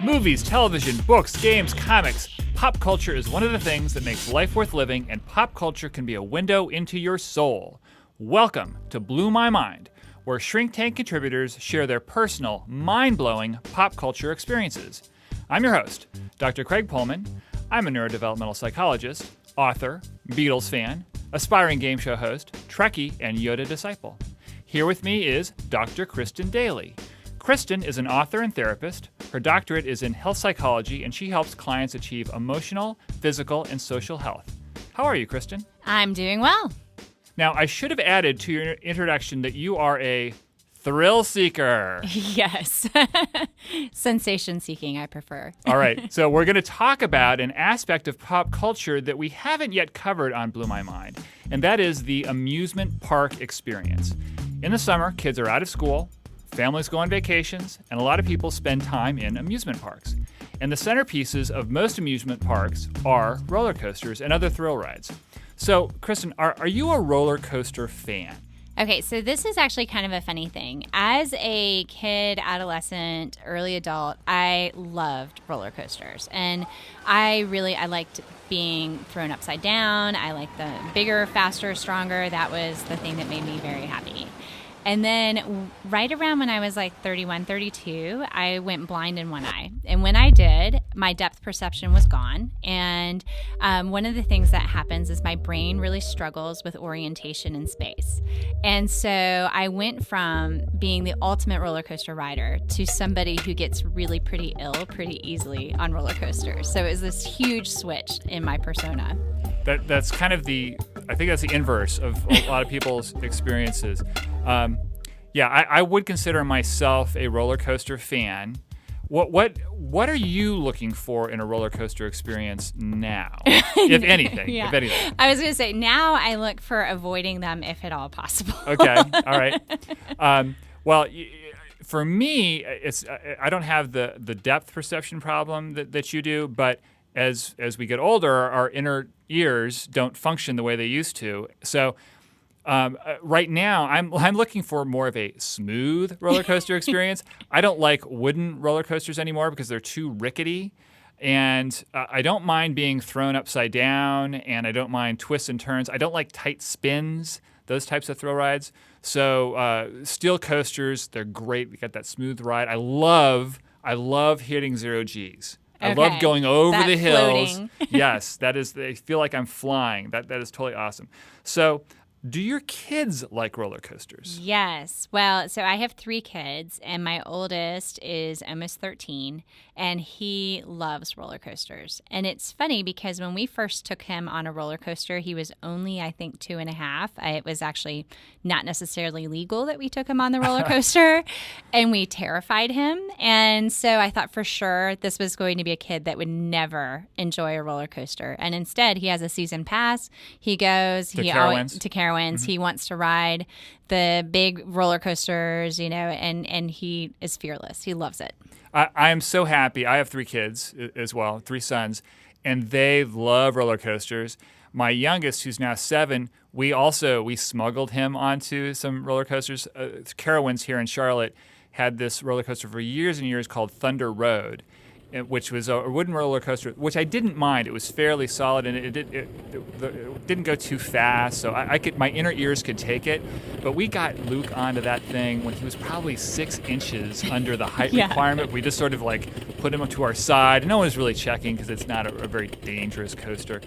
Movies, television, books, games, comics. Pop culture is one of the things that makes life worth living, and pop culture can be a window into your soul. Welcome to Blew My Mind, where Shrink Tank contributors share their personal, mind-blowing pop culture experiences. I'm your host, Dr. Craig Pohlman. I'm a neurodevelopmental psychologist, author, Beatles fan, aspiring game show host, Trekkie, and Yoda disciple. Here with me is Dr. Kristin Daley. Kristin is an author and therapist. Her doctorate is in health psychology, and she helps clients achieve emotional, physical, and social health. How are you, Kristin? I'm doing well. Now, I should have added to your introduction that you are a thrill seeker. Yes. Sensation seeking, I prefer. All right. So we're going to talk about an aspect of pop culture that we haven't yet covered on Blew My Mind, and that is the amusement park experience. In the summer, kids are out of school, families go on vacations, and a lot of people spend time in amusement parks. And the centerpieces of most amusement parks are roller coasters and other thrill rides. So, Kristin, are you a roller coaster fan? Okay, so this is actually kind of a funny thing. As a kid, adolescent, early adult, I loved roller coasters. And I liked being thrown upside down. I liked the bigger, faster, stronger. That was the thing that made me very happy. And then right around when I was like 31, 32, I went blind in one eye. And when I did, my depth perception was gone. And one of the things that happens is my brain really struggles with orientation in space. And so I went from being the ultimate roller coaster rider to somebody who gets really pretty ill pretty easily on roller coasters. So it was this huge switch in my persona. That's kind of I think that's the inverse of a lot of people's experiences. I would consider myself a roller coaster fan. What are you looking for in a roller coaster experience now, if anything? Yeah. If anything, I was going to say now I look for avoiding them if at all possible. Okay, all right. For me, I don't have the depth perception problem that you do, but as we get older, our inner ears don't function the way they used to. So right now, I'm looking for more of a smooth roller coaster experience. I don't like wooden roller coasters anymore because they're too rickety. And I don't mind being thrown upside down, and I don't mind twists and turns. I don't like tight spins, those types of thrill rides. So steel coasters, they're great. We got that smooth ride. I love hitting zero Gs. I love going over the hills. Floating. Yes, I feel like I'm flying. That is totally awesome. So, do your kids like roller coasters? Yes. Well, so I have 3 kids, and my oldest is almost 13, and he loves roller coasters. And it's funny because when we first took him on a roller coaster, he was only, I think, 2.5. It was actually not necessarily legal that we took him on the roller coaster, and we terrified him. And so I thought for sure this was going to be a kid that would never enjoy a roller coaster. And instead, he has a season pass. He goes to Carowinds. Mm-hmm. He wants to ride the big roller coasters, and he is fearless. He loves it. I am so happy. I have 3 kids as well, 3 sons, and they love roller coasters. My youngest, who's now 7, we smuggled him onto some roller coasters. Carowinds here in Charlotte had this roller coaster for years and years called Thunder Road, which was a wooden roller coaster, which I didn't mind. It was fairly solid, and it didn't go too fast, so my inner ears could take it. But we got Luke onto that thing when he was probably 6 inches under the height requirement. We just sort of put him up to our side. No one was really checking because it's not a very dangerous coaster.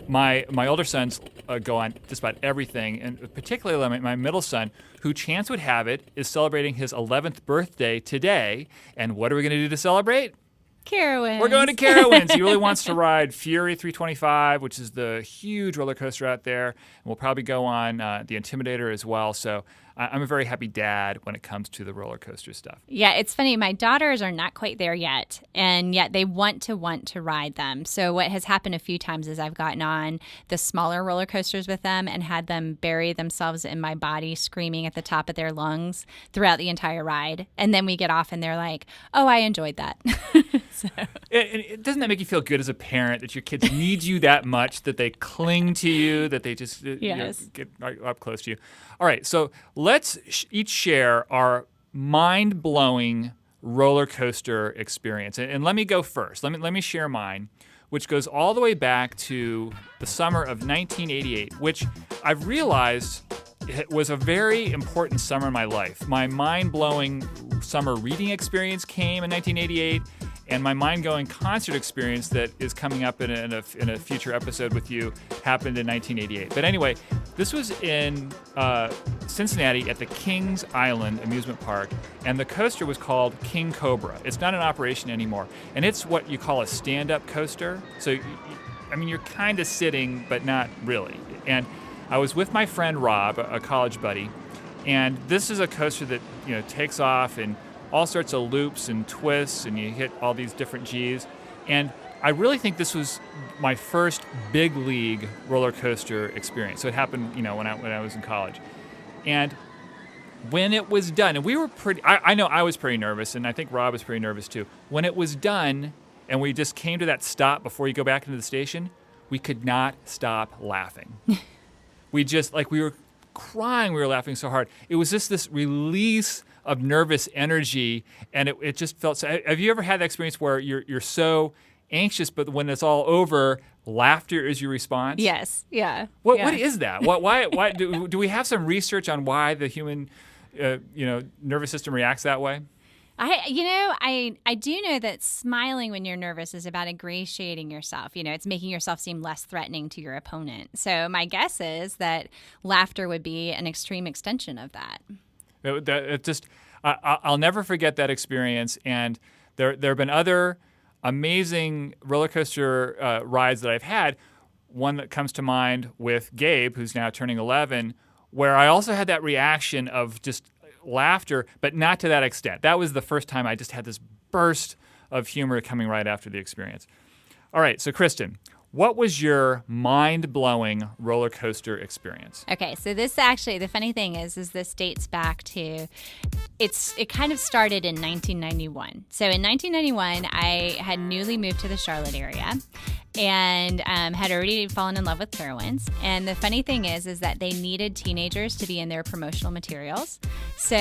My older sons go on just about everything, and particularly my middle son, who chance would have it, is celebrating his 11th birthday today. And what are we going to do to celebrate? Carowinds. We're going to Carowinds. He really wants to ride Fury 325, which is the huge roller coaster out there. And we'll probably go on the Intimidator as well. So I'm a very happy dad when it comes to the roller coaster stuff. Yeah, it's funny. My daughters are not quite there yet, and yet they want to ride them. So what has happened a few times is I've gotten on the smaller roller coasters with them and had them bury themselves in my body, screaming at the top of their lungs throughout the entire ride. And then we get off and they're like, oh, I enjoyed that. So. Doesn't that make you feel good as a parent that your kids need you that much, that they cling to you, that they just get up close to you? All right, so let's each share our mind-blowing roller coaster experience. And let me go first. Let me share mine, which goes all the way back to the summer of 1988, which I've realized it was a very important summer in my life. My mind-blowing summer reading experience came in 1988, and my mind-going concert experience that is coming up in a future episode with you happened in 1988. But anyway, this was in Cincinnati at the Kings Island amusement park, and the coaster was called King Cobra. It's not in operation anymore, and it's what you call a stand-up coaster. So, you're kind of sitting, but not really. And I was with my friend Rob, a college buddy, and this is a coaster that takes off and all sorts of loops and twists, and you hit all these different G's. And I really think this was my first big league roller coaster experience. So it happened, when I was in college. And when it was done, and we were I know I was pretty nervous, and I think Rob was pretty nervous too. When it was done, and we just came to that stop before you go back into the station, we could not stop laughing. We were crying, we were laughing so hard. It was just this release of nervous energy, and it just felt so. Have you ever had that experience where you're so anxious, but when it's all over, laughter is your response? Yes. Yeah. What is that? Why do we have some research on why the human nervous system reacts that way? I do know that smiling when you're nervous is about ingratiating yourself. It's making yourself seem less threatening to your opponent. So my guess is that laughter would be an extreme extension of that. I'll never forget that experience. And there have been other amazing roller coaster rides that I've had. One that comes to mind with Gabe, who's now turning 11, where I also had that reaction of just laughter, but not to that extent. That was the first time I just had this burst of humor coming right after the experience. All right, so Kristin, what was your mind-blowing roller coaster experience? Okay, so this actually, the funny thing is this dates back to, it kind of started in 1991. So in 1991, I had newly moved to the Charlotte area and had already fallen in love with Carowinds. And the funny thing is that they needed teenagers to be in their promotional materials. So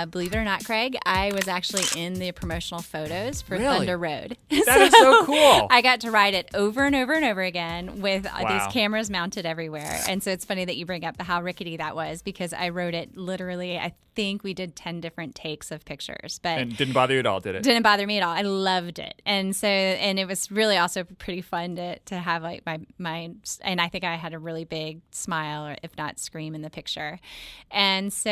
believe it or not, Craig, I was actually in the promotional photos for Thunder Road. That is so cool. I got to ride it over and over and over again with these cameras mounted everywhere. And so it's funny that you bring up how rickety that was, because I rode it literally, I think we did 10 different takes of pictures. And it didn't bother you at all, did it? Didn't bother me at all. I loved it. And it was really also pretty fun to have like my and I think I had a really big smile, or if not scream, in the picture. And so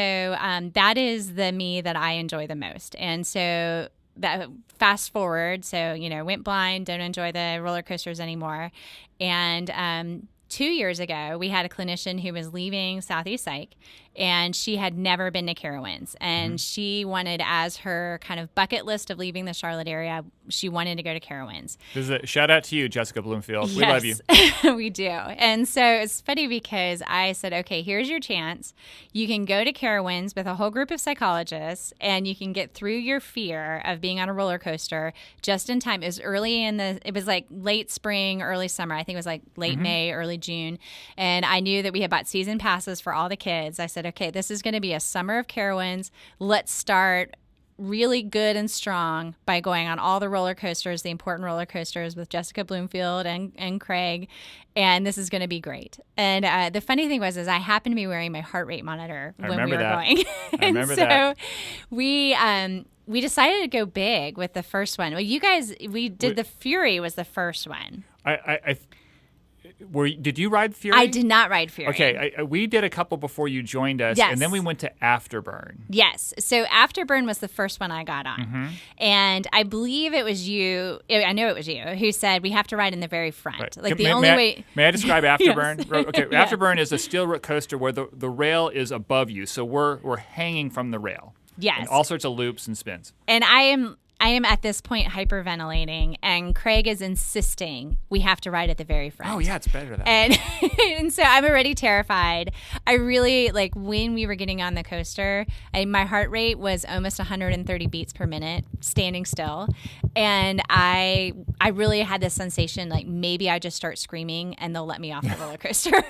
that is the me that I enjoy the most. And so that fast forward, so went blind, don't enjoy the roller coasters anymore. And 2 years ago, we had a clinician who was leaving Southeast Psych, and she had never been to Carowinds. And she wanted, as her kind of bucket list of leaving the Charlotte area, she wanted to go to Carowinds. This is a shout out to you, Jessica Bloomfield. Yes, we love you. We do. And so it's funny because I said, okay, here's your chance. You can go to Carowinds with a whole group of psychologists, and you can get through your fear of being on a roller coaster just in time. It was like late spring, early summer. I think it was like late May, early June. And I knew that we had bought season passes for all the kids. I said, okay, this is going to be a summer of Carowinds. Let's start really good and strong by going on all the roller coasters, the important roller coasters with Jessica Bloomfield and Craig, and this is going to be great. And the funny thing was I happened to be wearing my heart rate monitor when we were going. I remember that. We decided to go big with the first one. Well, the Fury was the first one. Did you ride Fury? I did not ride Fury. Okay, we did a couple before you joined us, yes. And then we went to Afterburn. Yes, so Afterburn was the first one I got on, and I believe it was you. I know it was you who said we have to ride in the very front. Right. Like the only way. May I describe Afterburn? Yes. Okay, yeah. Afterburn is a steel coaster where the rail is above you, so we're hanging from the rail. Yes, and all sorts of loops and spins. And I am at this point hyperventilating, and Craig is insisting we have to ride at the very front. Oh, yeah, it's better that. And so I'm already terrified. I really, when we were getting on the coaster, my heart rate was almost 130 beats per minute, standing still. And I really had this sensation, maybe I just start screaming and they'll let me off the roller coaster.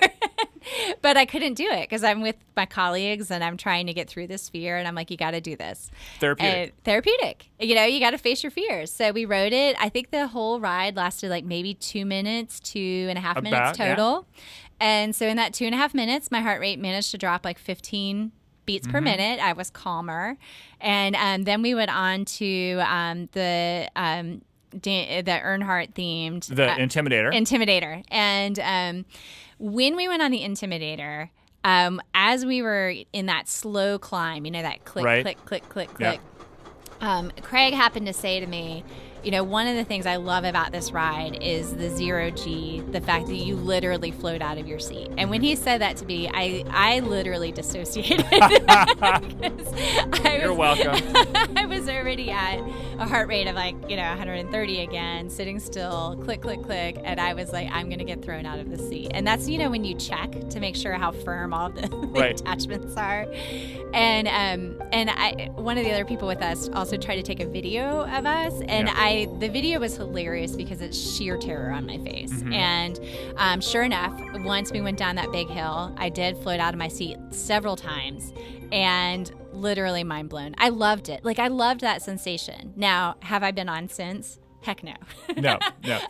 But I couldn't do it because I'm with my colleagues and I'm trying to get through this fear. And I'm like, you got to do this. Therapeutic. You know, you got to face your fears. So we rode it. I think the whole ride lasted like maybe 2 minutes, 2.5 minutes total. Yeah. And so in that 2.5 minutes, my heart rate managed to drop like 15 beats per minute. I was calmer. And then we went on to the Earnhardt themed. The Intimidator. And when we went on the Intimidator, as we were in that slow climb, you know, that click, click, click, click, Craig happened to say to me, you know, one of the things I love about this ride is the 0G, the fact that you literally float out of your seat. And when he said that to me, I literally dissociated. You're welcome. I was already at a heart rate of like, you know, 130 again, sitting still, click, click, click. And I was like, I'm going to get thrown out of the seat. And that's, you know, when you check to make sure how firm all the attachments are. And one of the other people with us also tried to take a video of us. And the video was hilarious because it's sheer terror on my face. Mm-hmm. And sure enough, once we went down that big hill, I did float out of my seat several times and literally mind blown. I loved it. Like, I loved that sensation. Now, have I been on since? Heck no. No.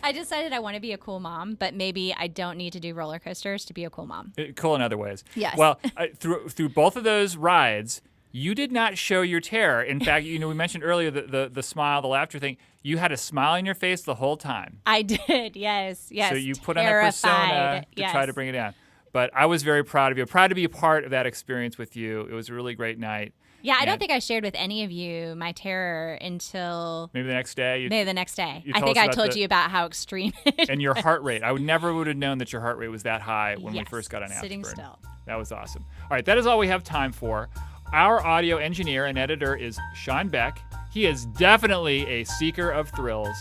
I decided I want to be a cool mom, but maybe I don't need to do roller coasters to be a cool mom. Cool in other ways. Yes. Well, through both of those rides, you did not show your terror. In fact, you know, we mentioned earlier the smile, the laughter thing. You had a smile on your face the whole time. I did, yes. So you put on a persona to try to bring it down. But I was very proud of you. Proud to be a part of that experience with you. It was a really great night. Yeah, I don't think I shared with any of you my terror until... Maybe the next day? Maybe the next day. I think I told you about how extreme it And your heart rate. I never would have known that your heart rate was that high when we first got on Afterburn. Sitting still. That was awesome. All right, that is all we have time for. Our audio engineer and editor is Sean Beck. He is definitely a seeker of thrills.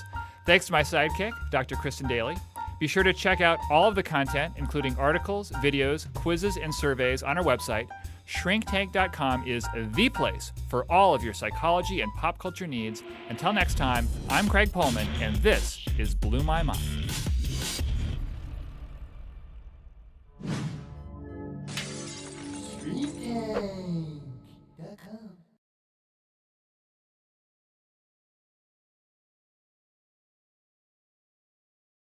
Thanks to my sidekick, Dr. Kristin Daley. Be sure to check out all of the content, including articles, videos, quizzes, and surveys on our website. Shrinktank.com is the place for all of your psychology and pop culture needs. Until next time, I'm Craig Pohlman, and this is Blew My Mind. Shrinktank.